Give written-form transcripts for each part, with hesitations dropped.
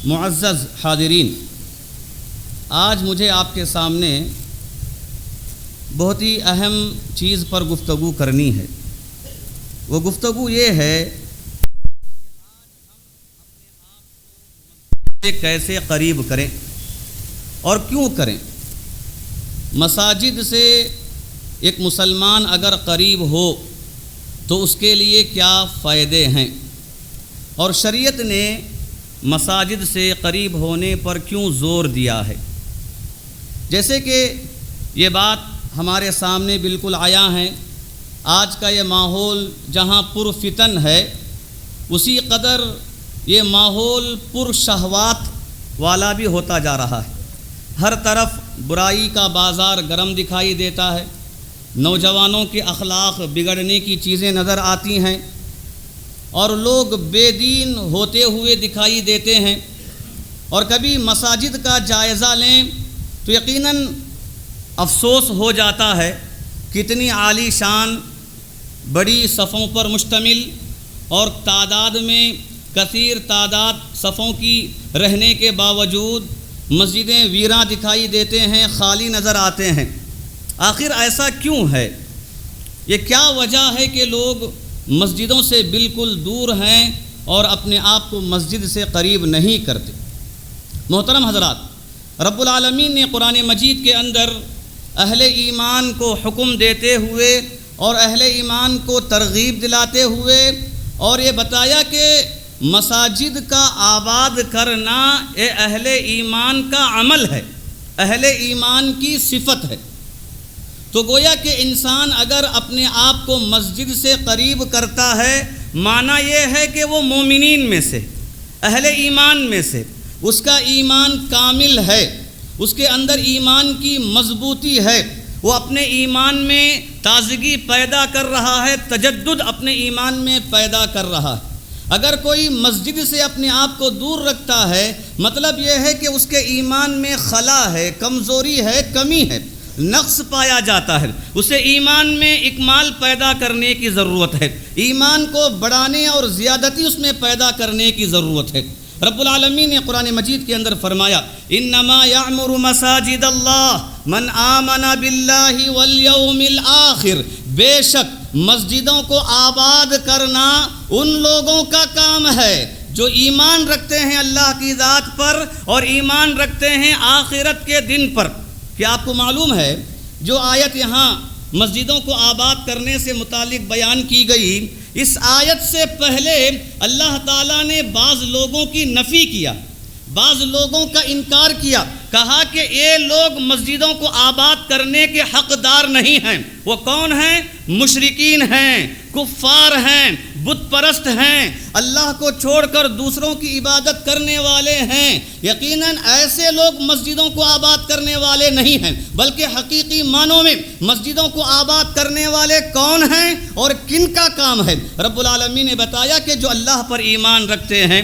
معزز حاضرین، آج مجھے آپ کے سامنے بہت ہی اہم چیز پر گفتگو کرنی ہے۔ وہ گفتگو یہ ہے کہ کیسے قریب کریں اور کیوں کریں۔ مساجد سے ایک مسلمان اگر قریب ہو تو اس کے لیے کیا فائدے ہیں، اور شریعت نے مساجد سے قریب ہونے پر کیوں زور دیا ہے۔ جیسے کہ یہ بات ہمارے سامنے بالکل عیاں ہے، آج کا یہ ماحول جہاں پرفتن ہے اسی قدر یہ ماحول پر شہوات والا بھی ہوتا جا رہا ہے۔ ہر طرف برائی کا بازار گرم دکھائی دیتا ہے، نوجوانوں کے اخلاق بگڑنے کی چیزیں نظر آتی ہیں اور لوگ بے دین ہوتے ہوئے دکھائی دیتے ہیں۔ اور کبھی مساجد کا جائزہ لیں تو یقیناً افسوس ہو جاتا ہے، کتنی عالی شان بڑی صفوں پر مشتمل اور تعداد میں کثیر تعداد صفوں کی رہنے کے باوجود مسجدیں ویراں دکھائی دیتے ہیں، خالی نظر آتے ہیں۔ آخر ایسا کیوں ہے؟ یہ کیا وجہ ہے کہ لوگ مسجدوں سے بالکل دور ہیں اور اپنے آپ کو مسجد سے قریب نہیں کرتے؟ محترم حضرات، رب العالمین نے قرآن مجید کے اندر اہل ایمان کو حکم دیتے ہوئے اور اہل ایمان کو ترغیب دلاتے ہوئے اور یہ بتایا کہ مساجد کا آباد کرنا یہ اہل ایمان کا عمل ہے، اہل ایمان کی صفت ہے۔ تو گویا کہ انسان اگر اپنے آپ کو مسجد سے قریب کرتا ہے، معنی یہ ہے کہ وہ مومنین میں سے، اہل ایمان میں سے، اس کا ایمان کامل ہے، اس کے اندر ایمان کی مضبوطی ہے، وہ اپنے ایمان میں تازگی پیدا کر رہا ہے، تجدد اپنے ایمان میں پیدا کر رہا ہے۔ اگر کوئی مسجد سے اپنے آپ کو دور رکھتا ہے، مطلب یہ ہے کہ اس کے ایمان میں خلا ہے، کمزوری ہے، کمی ہے، نقص پایا جاتا ہے۔ اسے ایمان میں اکمال پیدا کرنے کی ضرورت ہے، ایمان کو بڑھانے اور زیادتی اس میں پیدا کرنے کی ضرورت ہے۔ رب العالمین نے قرآن مجید کے اندر فرمایا، انما یعمر مساجد اللہ من آمن باللہ والیوم الآخر، بے شک مسجدوں کو آباد کرنا ان لوگوں کا کام ہے جو ایمان رکھتے ہیں اللہ کی ذات پر اور ایمان رکھتے ہیں آخرت کے دن پر۔ کیا آپ کو معلوم ہے جو آیت یہاں مسجدوں کو آباد کرنے سے متعلق بیان کی گئی، اس آیت سے پہلے اللہ تعالیٰ نے بعض لوگوں کی نفی کیا، بعض لوگوں کا انکار کیا، کہا کہ یہ لوگ مسجدوں کو آباد کرنے کے حقدار نہیں ہیں۔ وہ کون ہیں؟ مشرکین ہیں، کفار ہیں، بت پرست ہیں، اللہ کو چھوڑ کر دوسروں کی عبادت کرنے والے ہیں۔ یقیناً ایسے لوگ مسجدوں کو آباد کرنے والے نہیں ہیں، بلکہ حقیقی معنوں میں مسجدوں کو آباد کرنے والے کون ہیں اور کن کا کام ہے؟ رب العالمین نے بتایا کہ جو اللہ پر ایمان رکھتے ہیں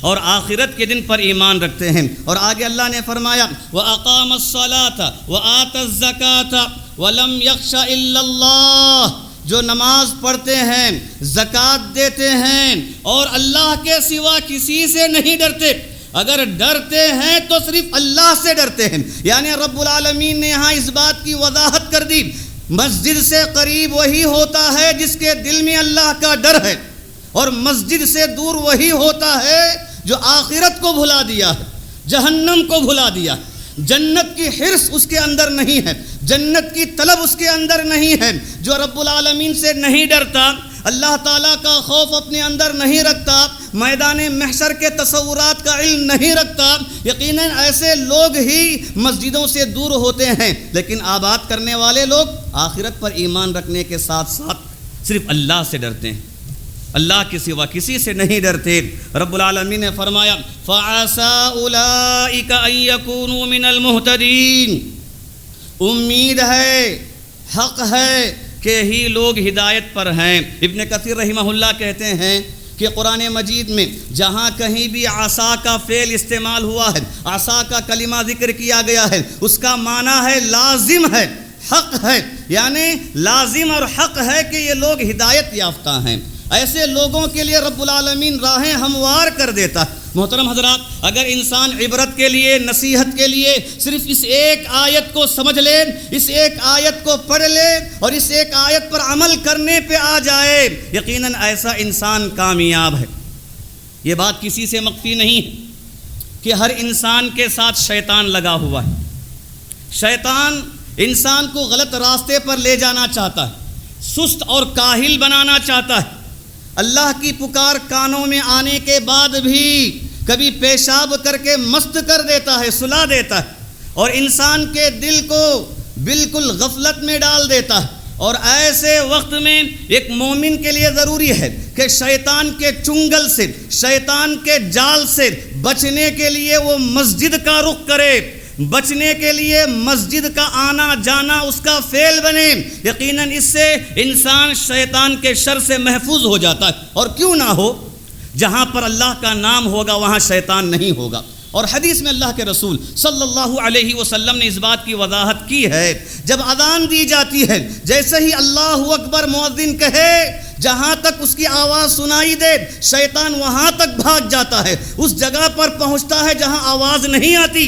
اور آخرت کے دن پر ایمان رکھتے ہیں۔ اور آگے اللہ نے فرمایا، وَأَقَامَ الصَّلَاةَ وَآتَى الزَّكَاةَ وَلَمْ يَخْشَ إِلَّا اللَّهَ، جو نماز پڑھتے ہیں، زکوٰۃ دیتے ہیں اور اللہ کے سوا کسی سے نہیں ڈرتے، اگر ڈرتے ہیں تو صرف اللہ سے ڈرتے ہیں۔ یعنی رب العالمین نے یہاں اس بات کی وضاحت کر دی، مسجد سے قریب وہی ہوتا ہے جس کے دل میں اللہ کا ڈر ہے، اور مسجد سے دور وہی ہوتا ہے جو آخرت کو بھلا دیا ہے، جہنم کو بھلا دیا، جنت کی حرص اس کے اندر نہیں ہے، جنت کی طلب اس کے اندر نہیں ہے، جو رب العالمین سے نہیں ڈرتا، اللہ تعالیٰ کا خوف اپنے اندر نہیں رکھتا، میدان محشر کے تصورات کا علم نہیں رکھتا، یقیناً ایسے لوگ ہی مسجدوں سے دور ہوتے ہیں۔ لیکن آباد کرنے والے لوگ آخرت پر ایمان رکھنے کے ساتھ ساتھ صرف اللہ سے ڈرتے ہیں، اللہ کے سوا کسی سے نہیں ڈرتے۔ رب العالمین نے فرمایا، فَعَسَىٰ أُولَٰئِكَ أَن يَكُونُوا مِنَ الْمُهْتَدِينَ، امید ہے، حق ہے کہ ہی لوگ ہدایت پر ہیں۔ ابن کثیر رحمہ اللہ کہتے ہیں کہ قرآن مجید میں جہاں کہیں بھی عصا کا فعل استعمال ہوا ہے، عصا کا کلمہ ذکر کیا گیا ہے، اس کا معنی ہے لازم ہے، حق ہے، یعنی لازم اور حق ہے کہ یہ لوگ ہدایت یافتہ ہیں۔ ایسے لوگوں کے لیے رب العالمین راہیں ہموار کر دیتا ہے، محترم حضرات، اگر انسان عبرت کے لیے، نصیحت کے لیے صرف اس ایک آیت کو سمجھ لے، اس ایک آیت کو پڑھ لے اور اس ایک آیت پر عمل کرنے پہ آ جائے، یقیناً ایسا انسان کامیاب ہے۔ یہ بات کسی سے مخفی نہیں ہے کہ ہر انسان کے ساتھ شیطان لگا ہوا ہے۔ شیطان انسان کو غلط راستے پر لے جانا چاہتا ہے، سست اور کاہل بنانا چاہتا ہے۔ اللہ کی پکار کانوں میں آنے کے بعد بھی کبھی پیشاب کر کے مست کر دیتا ہے، سلا دیتا ہے، اور انسان کے دل کو بالکل غفلت میں ڈال دیتا ہے۔ اور ایسے وقت میں ایک مومن کے لیے ضروری ہے کہ شیطان کے چنگل سے، شیطان کے جال سے بچنے کے لیے وہ مسجد کا رخ کرے، بچنے کے لیے مسجد کا آنا جانا اس کا فعل بنے۔ یقیناً اس سے انسان شیطان کے شر سے محفوظ ہو جاتا ہے۔ اور کیوں نہ ہو، جہاں پر اللہ کا نام ہوگا وہاں شیطان نہیں ہوگا۔ اور حدیث میں اللہ کے رسول صلی اللہ علیہ وسلم نے اس بات کی وضاحت کی ہے، جب اذان دی جاتی ہے، جیسے ہی اللہ اکبر مؤذن کہے، جہاں تک اس کی آواز سنائی دے شیطان وہاں تک بھاگ جاتا ہے، اس جگہ پر پہنچتا ہے جہاں آواز نہیں آتی۔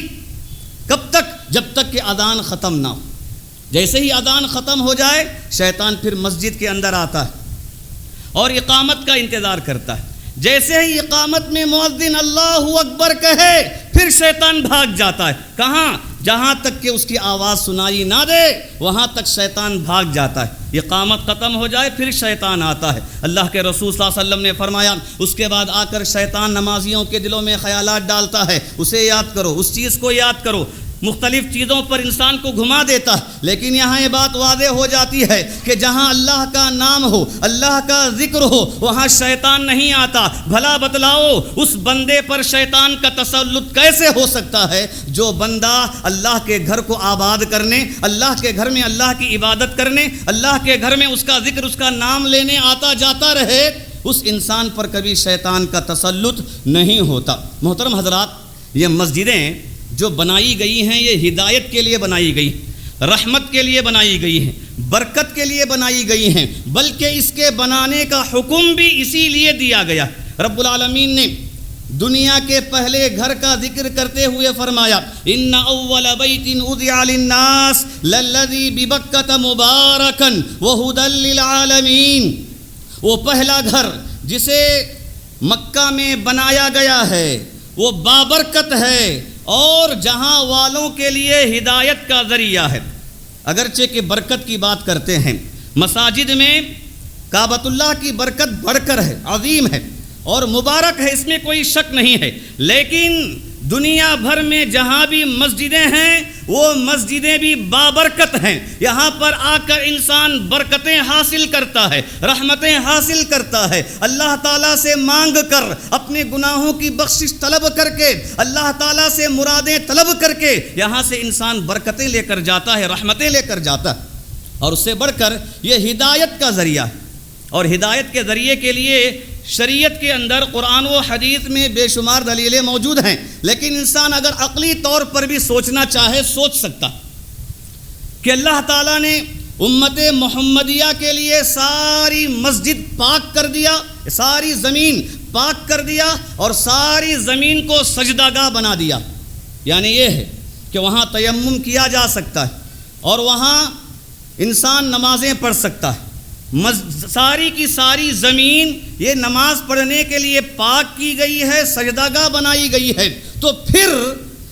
کب تک؟ جب تک کہ اذان ختم نہ ہو۔ جیسے ہی اذان ختم ہو جائے شیطان پھر مسجد کے اندر آتا ہے اور اقامت کا انتظار کرتا ہے۔ جیسے ہی اقامت میں مؤذن اللہ اکبر کہے پھر شیطان بھاگ جاتا ہے۔ کہاں؟ جہاں تک کہ اس کی آواز سنائی نہ دے وہاں تک شیطان بھاگ جاتا ہے۔ اقامت ختم ہو جائے پھر شیطان آتا ہے۔ اللہ کے رسول صلی اللہ علیہ وسلم نے فرمایا، اس کے بعد آ کر شیطان نمازیوں کے دلوں میں خیالات ڈالتا ہے، اسے یاد کرو، اس چیز کو یاد کرو، مختلف چیزوں پر انسان کو گھما دیتا ہے۔ لیکن یہاں یہ بات واضح ہو جاتی ہے کہ جہاں اللہ کا نام ہو، اللہ کا ذکر ہو، وہاں شیطان نہیں آتا۔ بھلا بتلاؤ اس بندے پر شیطان کا تسلط کیسے ہو سکتا ہے جو بندہ اللہ کے گھر کو آباد کرنے، اللہ کے گھر میں اللہ کی عبادت کرنے، اللہ کے گھر میں اس کا ذکر، اس کا نام لینے آتا جاتا رہے، اس انسان پر کبھی شیطان کا تسلط نہیں ہوتا۔ محترم حضرات، یہ مسجدیں جو بنائی گئی ہیں یہ ہدایت کے لیے بنائی گئی، رحمت کے لیے بنائی گئی ہیں، برکت کے لیے بنائی گئی ہیں، بلکہ اس کے بنانے کا حکم بھی اسی لیے دیا گیا۔ رب العالمین نے دنیا کے پہلے گھر کا ذکر کرتے ہوئے فرمایا، ان اول بیت وضع للناس للذی ببکۃ مبارکا وہدی للعالمین۔ وہ پہلا گھر جسے مکہ میں بنایا گیا ہے وہ بابرکت ہے اور جہاں والوں کے لیے ہدایت کا ذریعہ ہے۔ اگرچہ کہ برکت کی بات کرتے ہیں، مساجد میں کعبۃ اللہ کی برکت بڑھ کر ہے، عظیم ہے اور مبارک ہے، اس میں کوئی شک نہیں ہے، لیکن دنیا بھر میں جہاں بھی مسجدیں ہیں وہ مسجدیں بھی بابرکت ہیں۔ یہاں پر آ کر انسان برکتیں حاصل کرتا ہے، رحمتیں حاصل کرتا ہے، اللہ تعالیٰ سے مانگ کر، اپنے گناہوں کی بخشش طلب کر کے، اللہ تعالیٰ سے مرادیں طلب کر کے یہاں سے انسان برکتیں لے کر جاتا ہے، رحمتیں لے کر جاتا ہے۔ اور اس سے بڑھ کر یہ ہدایت کا ذریعہ ہے، اور ہدایت کے ذریعے کے لیے شریعت کے اندر قرآن و حدیث میں بے شمار دلیلیں موجود ہیں، لیکن انسان اگر عقلی طور پر بھی سوچنا چاہے سوچ سکتا کہ اللہ تعالیٰ نے امت محمدیہ کے لیے ساری مسجد پاک کر دیا، ساری زمین پاک کر دیا اور ساری زمین کو سجدہ گاہ بنا دیا۔ یعنی یہ ہے کہ وہاں تیمم کیا جا سکتا ہے اور وہاں انسان نمازیں پڑھ سکتا ہے۔ ساری کی ساری زمین یہ نماز پڑھنے کے لیے پاک کی گئی ہے، سجدہ گاہ بنائی گئی ہے، تو پھر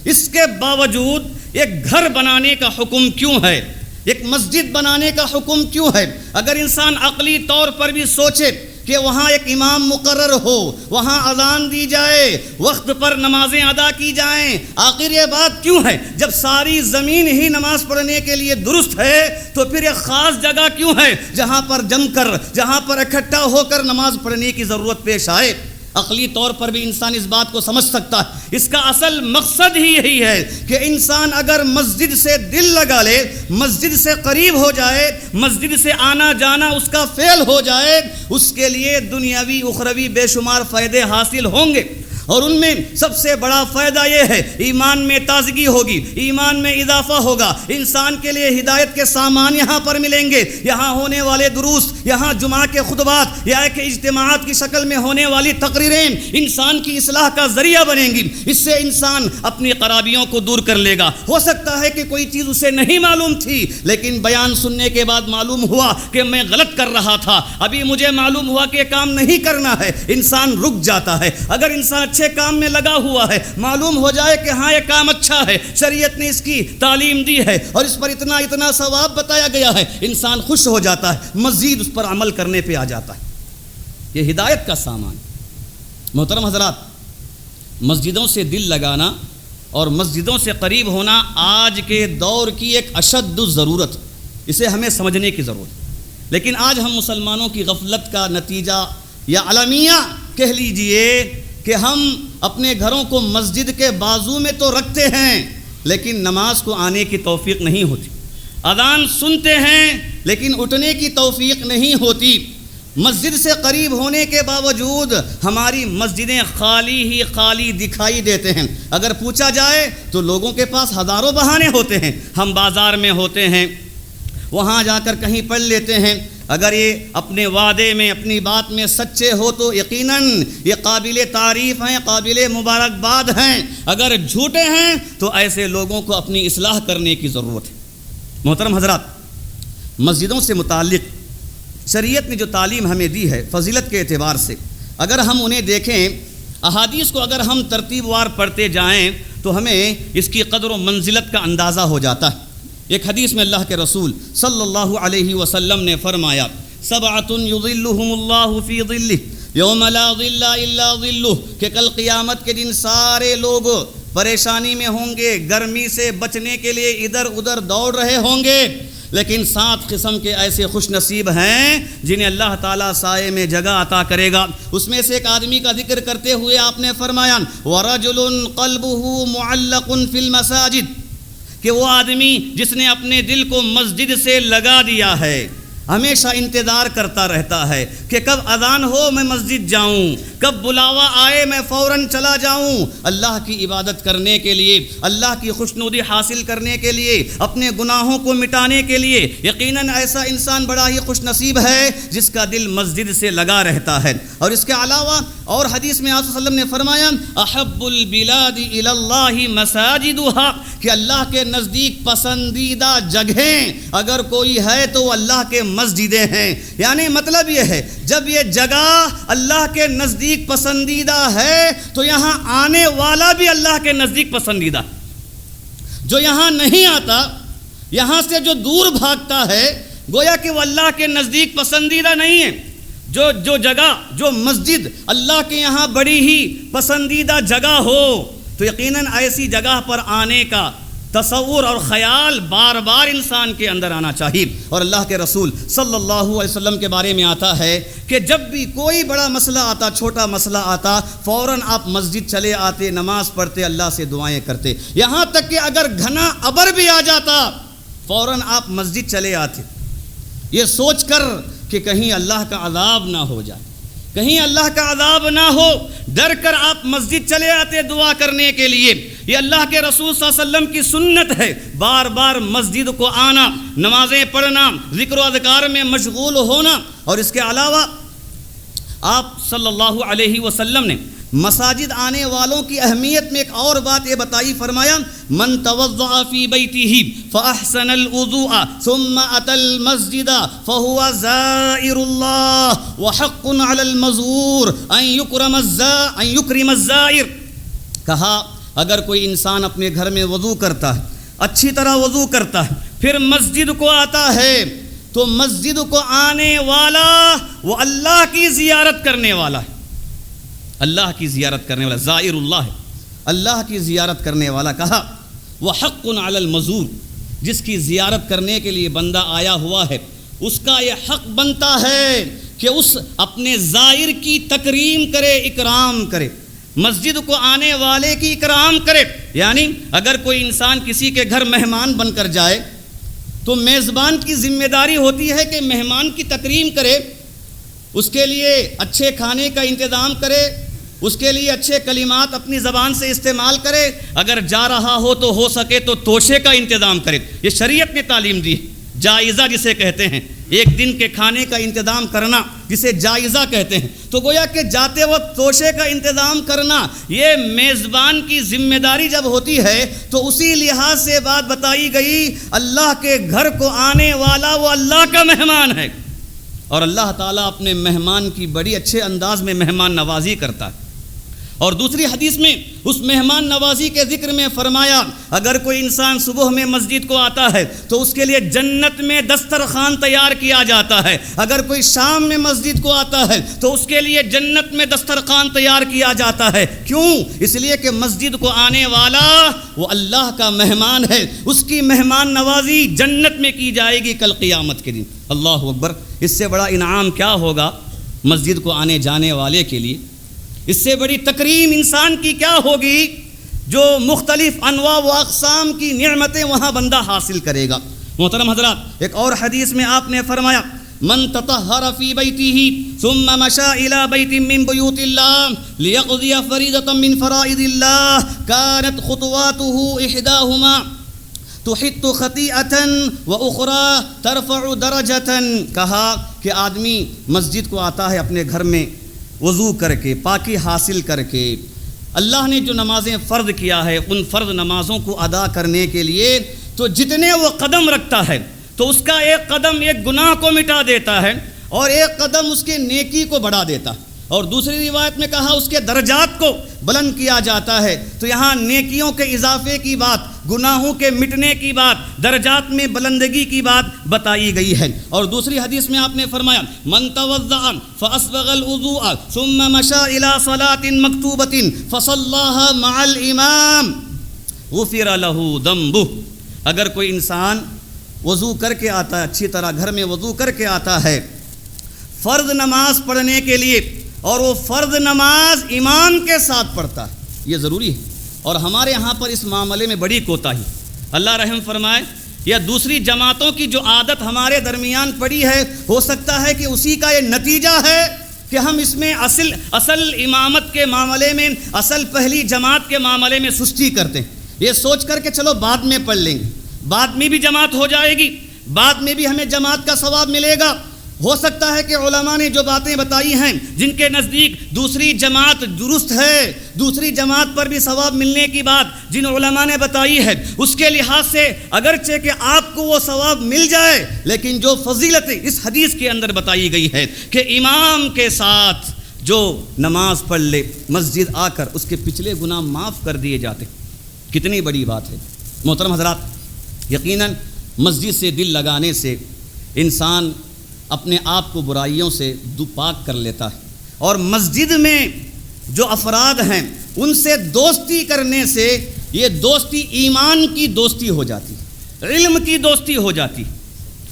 اس کے باوجود ایک گھر بنانے کا حکم کیوں ہے، ایک مسجد بنانے کا حکم کیوں ہے؟ اگر انسان عقلی طور پر بھی سوچے کہ وہاں ایک امام مقرر ہو، وہاں اذان دی جائے، وقت پر نمازیں ادا کی جائیں، آخر یہ بات کیوں ہے؟ جب ساری زمین ہی نماز پڑھنے کے لیے درست ہے تو پھر ایک خاص جگہ کیوں ہے جہاں پر جم کر، جہاں پر اکٹھا ہو کر نماز پڑھنے کی ضرورت پیش آئے؟ عقلی طور پر بھی انسان اس بات کو سمجھ سکتا ہے۔ اس کا اصل مقصد ہی یہی ہے کہ انسان اگر مسجد سے دل لگا لے، مسجد سے قریب ہو جائے، مسجد سے آنا جانا اس کا فعل ہو جائے، اس کے لیے دنیاوی اخروی بے شمار فائدے حاصل ہوں گے۔ اور ان میں سب سے بڑا فائدہ یہ ہے ایمان میں تازگی ہوگی، ایمان میں اضافہ ہوگا، انسان کے لیے ہدایت کے سامان یہاں پر ملیں گے، یہاں ہونے والے دروس، یہاں جمعہ کے خطبات یا کہ اجتماعات کی شکل میں ہونے والی تقریریں انسان کی اصلاح کا ذریعہ بنیں گی۔ اس سے انسان اپنی خرابیوں کو دور کر لے گا۔ ہو سکتا ہے کہ کوئی چیز اسے نہیں معلوم تھی، لیکن بیان سننے کے بعد معلوم ہوا کہ میں غلط کر رہا تھا، ابھی مجھے معلوم ہوا کہ یہ کام نہیں کرنا ہے، انسان رک جاتا ہے۔ اگر انسان اچھے کام میں لگا ہوا ہے، معلوم ہو جائے کہ ہاں یہ کام اچھا ہے، شریعت نے اس کی تعلیم دی ہے اور اس پر اتنا ثواب بتایا گیا ہے، انسان خوش ہو جاتا ہے، مزید اس پر عمل کرنے پہ آ جاتا ہے۔ یہ ہدایت کا سامان۔ محترم حضرات، مسجدوں سے دل لگانا اور مسجدوں سے قریب ہونا آج کے دور کی ایک اشد ضرورت، اسے ہمیں سمجھنے کی ضرورت ہے۔ لیکن آج ہم مسلمانوں کی غفلت کا نتیجہ یا المیہ کہہ لیجئے کہ ہم اپنے گھروں کو مسجد کے بازو میں تو رکھتے ہیں، لیکن نماز کو آنے کی توفیق نہیں ہوتی، اذان سنتے ہیں لیکن اٹھنے کی توفیق نہیں ہوتی۔ مسجد سے قریب ہونے کے باوجود ہماری مسجدیں خالی ہی خالی دکھائی دیتے ہیں۔ اگر پوچھا جائے تو لوگوں کے پاس ہزاروں بہانے ہوتے ہیں، ہم بازار میں ہوتے ہیں، وہاں جا کر کہیں پڑھ لیتے ہیں۔ اگر یہ اپنے وعدے میں اپنی بات میں سچے ہو تو یقیناً یہ قابل تعریف ہیں، قابل مبارکباد ہیں۔ اگر جھوٹے ہیں تو ایسے لوگوں کو اپنی اصلاح کرنے کی ضرورت ہے۔ محترم حضرات، مسجدوں سے متعلق شریعت نے جو تعلیم ہمیں دی ہے فضیلت کے اعتبار سے، اگر ہم انہیں دیکھیں، احادیث کو اگر ہم ترتیب وار پڑھتے جائیں تو ہمیں اس کی قدر و منزلت کا اندازہ ہو جاتا ہے۔ ایک حدیث میں اللہ کے رسول صلی اللہ علیہ وسلم نے فرمایا، سبعۃ یظلھم اللہ فی ظلہ یوم لا ظل الا ظلہ، کہ کل قیامت کے دن سارے لوگ پریشانی میں ہوں گے، گرمی سے بچنے کے لیے ادھر ادھر دوڑ رہے ہوں گے، لیکن 7 قسم کے ایسے خوش نصیب ہیں جنہیں اللہ تعالیٰ سائے میں جگہ عطا کرے گا۔ اس میں سے ایک آدمی کا ذکر کرتے ہوئے آپ نے فرمایا، وَرَجُلٌ قَلْبُهُ مُعَلَّقٌ فِي الْمَسَاجِدِ، کہ وہ آدمی جس نے اپنے دل کو مسجد سے لگا دیا ہے، ہمیشہ انتظار کرتا رہتا ہے کہ کب اذان ہو میں مسجد جاؤں، کب بلاوا آئے میں فوراً چلا جاؤں، اللہ کی عبادت کرنے کے لیے، اللہ کی خوشنودی حاصل کرنے کے لیے، اپنے گناہوں کو مٹانے کے لیے۔ یقیناً ایسا انسان بڑا ہی خوش نصیب ہے جس کا دل مسجد سے لگا رہتا ہے۔ اور اس کے علاوہ اور حدیث میں آپ صلی اللہ علیہ وسلم نے فرمایا، احب البلاد الی اللہ مساجدها، کہ اللہ کے نزدیک پسندیدہ جگہیں اگر کوئی ہے تو وہ اللہ کے مسجدیں ہیں۔ یعنی مطلب یہ ہے جب یہ جگہ اللہ کے نزدیک پسندیدہ ہے تو یہاں آنے والا بھی اللہ کے نزدیک پسندیدہ ہے۔ جو یہاں نہیں آتا، یہاں سے جو دور بھاگتا ہے، گویا کہ وہ اللہ کے نزدیک پسندیدہ نہیں ہے۔ جو جگہ، جو مسجد اللہ کے یہاں بڑی ہی پسندیدہ جگہ ہو تو یقیناً ایسی جگہ پر آنے کا تصور اور خیال بار بار انسان کے اندر آنا چاہیے۔ اور اللہ کے رسول صلی اللہ علیہ وسلم کے بارے میں آتا ہے کہ جب بھی کوئی بڑا مسئلہ آتا، چھوٹا مسئلہ آتا، فوراً آپ مسجد چلے آتے، نماز پڑھتے، اللہ سے دعائیں کرتے، یہاں تک کہ اگر گھنا ابر بھی آ جاتا فوراً آپ مسجد چلے آتے، یہ سوچ کر کہ کہیں اللہ کا عذاب نہ ہو جائے، کہیں اللہ کا عذاب نہ ہو، ڈر کر آپ مسجد چلے آتے دعا کرنے کے لیے۔ یہ اللہ کے رسول صلی اللہ علیہ وسلم کی سنت ہے، بار بار مسجد کو آنا، نمازیں پڑھنا، ذکر و اذکار میں مشغول ہونا۔ اور اس کے علاوہ آپ صلی اللہ علیہ وسلم نے مساجد آنے والوں کی اہمیت میں ایک اور بات یہ بتائی، فرمایا، من توضأ فی بیتہ فاحسن الوضوء ثم اتى المسجد فهو زائر اللہ وحق علی المزور ان یکرم الزائر۔ کہا اگر کوئی انسان اپنے گھر میں وضو کرتا ہے، اچھی طرح وضو کرتا ہے، پھر مسجد کو آتا ہے تو مسجد کو آنے والا وہ اللہ کی زیارت کرنے والا ہے، اللہ کی زیارت کرنے والا، زائر اللہ ہے، اللہ کی زیارت کرنے والا۔ کہا وحق علی المزور، جس کی زیارت کرنے کے لیے بندہ آیا ہوا ہے اس کا یہ حق بنتا ہے کہ اس اپنے زائر کی تکریم کرے، اکرام کرے، مسجد کو آنے والے کی اکرام کرے۔ یعنی اگر کوئی انسان کسی کے گھر مہمان بن کر جائے تو میزبان کی ذمہ داری ہوتی ہے کہ مہمان کی تکریم کرے، اس کے لیے اچھے کھانے کا انتظام کرے، اس کے لیے اچھے کلمات اپنی زبان سے استعمال کرے، اگر جا رہا ہو سکے تو توشے کا انتظام کرے۔ یہ شریعت نے تعلیم دی، جائزہ جسے کہتے ہیں، ایک دن کے کھانے کا انتظام کرنا جسے جائزہ کہتے ہیں۔ تو گویا کہ جاتے وقت توشے کا انتظام کرنا یہ میزبان کی ذمہ داری جب ہوتی ہے تو اسی لحاظ سے بات بتائی گئی، اللہ کے گھر کو آنے والا وہ اللہ کا مہمان ہے، اور اللہ تعالیٰ اپنے مہمان کی بڑی اچھے انداز میں مہمان نوازی کرتا ہے۔ اور دوسری حدیث میں اس مہمان نوازی کے ذکر میں فرمایا، اگر کوئی انسان صبح میں مسجد کو آتا ہے تو اس کے لیے جنت میں دسترخوان تیار کیا جاتا ہے، اگر کوئی شام میں مسجد کو آتا ہے تو اس کے لیے جنت میں دسترخوان تیار کیا جاتا ہے۔ کیوں؟ اس لیے کہ مسجد کو آنے والا وہ اللہ کا مہمان ہے، اس کی مہمان نوازی جنت میں کی جائے گی کل قیامت کے دن۔ اللہ اکبر! اس سے بڑا انعام کیا ہوگا مسجد کو آنے جانے والے کے لیے؟ اس سے بڑی تکریم انسان کی کیا ہوگی جو مختلف انواع و اقسام کی نعمتیں وہاں بندہ حاصل کرے گا۔ محترم حضرات، ایک اور حدیث میں آپ نے فرمایا، من تطہر فی بیتہ ثم مشى الى بیت من بیوت اللہ لیقضی فریضۃ من فرائض اللہ کانت خطواته احداہما تحط خطیئۃ واخری ترفع درجۃ۔ کہا کہ آدمی مسجد کو آتا ہے اپنے گھر میں وضو کر کے، پاکی حاصل کر کے، اللہ نے جو نمازیں فرض کیا ہے ان فرض نمازوں کو ادا کرنے کے لیے تو جتنے وہ قدم رکھتا ہے تو اس کا ایک قدم ایک گناہ کو مٹا دیتا ہے اور ایک قدم اس کے نیکی کو بڑھا دیتا ہے۔ اور دوسری روایت میں کہا اس کے درجات کو بلند کیا جاتا ہے۔ تو یہاں نیکیوں کے اضافے کی بات، گناہوں کے مٹنے کی بات، درجات میں بلندگی کی بات بتائی گئی ہے۔ اور دوسری حدیث میں آپ نے فرمایا، من توضأ فاسبغ الوضوء ثم مشى الى صلاة مکتوبۃ فصلاها مع الامام غفر له ذنبه۔ اگر کوئی انسان وضو کر کے آتا ہے، اچھی طرح گھر میں وضو کر کے آتا ہے فرض نماز پڑھنے کے لیے، اور وہ فرض نماز امام کے ساتھ پڑھتا ہے، یہ ضروری ہے۔ اور ہمارے یہاں پر اس معاملے میں بڑی کوتاہی، اللہ رحم فرمائے، یا دوسری جماعتوں کی جو عادت ہمارے درمیان پڑی ہے، ہو سکتا ہے کہ اسی کا یہ نتیجہ ہے کہ ہم اس میں اصل امامت کے معاملے میں، اصل پہلی جماعت کے معاملے میں سستی کرتے ہیں، یہ سوچ کر کہ چلو بعد میں پڑھ لیں گے، بعد میں بھی جماعت ہو جائے گی، بعد میں بھی ہمیں جماعت کا ثواب ملے گا۔ ہو سکتا ہے کہ علماء نے جو باتیں بتائی ہیں جن کے نزدیک دوسری جماعت درست ہے، دوسری جماعت پر بھی ثواب ملنے کی بات جن علماء نے بتائی ہے، اس کے لحاظ سے اگرچہ کہ آپ کو وہ ثواب مل جائے، لیکن جو فضیلت اس حدیث کے اندر بتائی گئی ہے کہ امام کے ساتھ جو نماز پڑھ لے مسجد آ کر اس کے پچھلے گناہ معاف کر دیے جاتے، کتنی بڑی بات ہے۔ محترم حضرات، یقیناً مسجد سے دل لگانے سے انسان اپنے آپ کو برائیوں سے پاک کر لیتا ہے، اور مسجد میں جو افراد ہیں ان سے دوستی کرنے سے یہ دوستی ایمان کی دوستی ہو جاتی، علم کی دوستی ہو جاتی،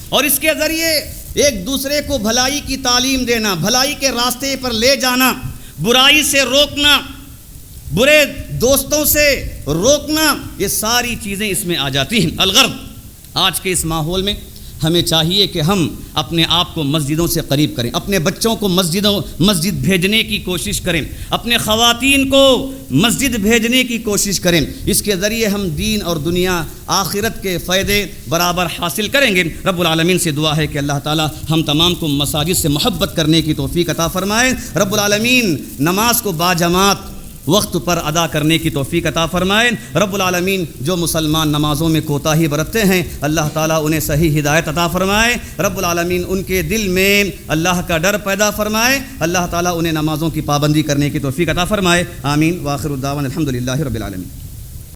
اور اس کے ذریعے ایک دوسرے کو بھلائی کی تعلیم دینا، بھلائی کے راستے پر لے جانا، برائی سے روکنا، برے دوستوں سے روکنا، یہ ساری چیزیں اس میں آ جاتی ہیں۔ الغرض، آج کے اس ماحول میں ہمیں چاہیے کہ ہم اپنے آپ کو مسجدوں سے قریب کریں، اپنے بچوں کو مسجد بھیجنے کی کوشش کریں، اپنے خواتین کو مسجد بھیجنے کی کوشش کریں، اس کے ذریعے ہم دین اور دنیا آخرت کے فائدے برابر حاصل کریں گے۔ رب العالمین سے دعا ہے کہ اللہ تعالی ہم تمام کو مساجد سے محبت کرنے کی توفیق عطا فرمائے۔ رب العالمین نماز کو باجماعت وقت پر ادا کرنے کی توفیق عطا فرمائے۔ رب العالمین جو مسلمان نمازوں میں کوتاہی برتتے ہیں اللہ تعالیٰ انہیں صحیح ہدایت عطا فرمائے۔ رب العالمین ان کے دل میں اللہ کا ڈر پیدا فرمائے، اللہ تعالیٰ انہیں نمازوں کی پابندی کرنے کی توفیق عطا فرمائے۔ آمین۔ وآخر الدعوانا الحمدللہ رب العالمین۔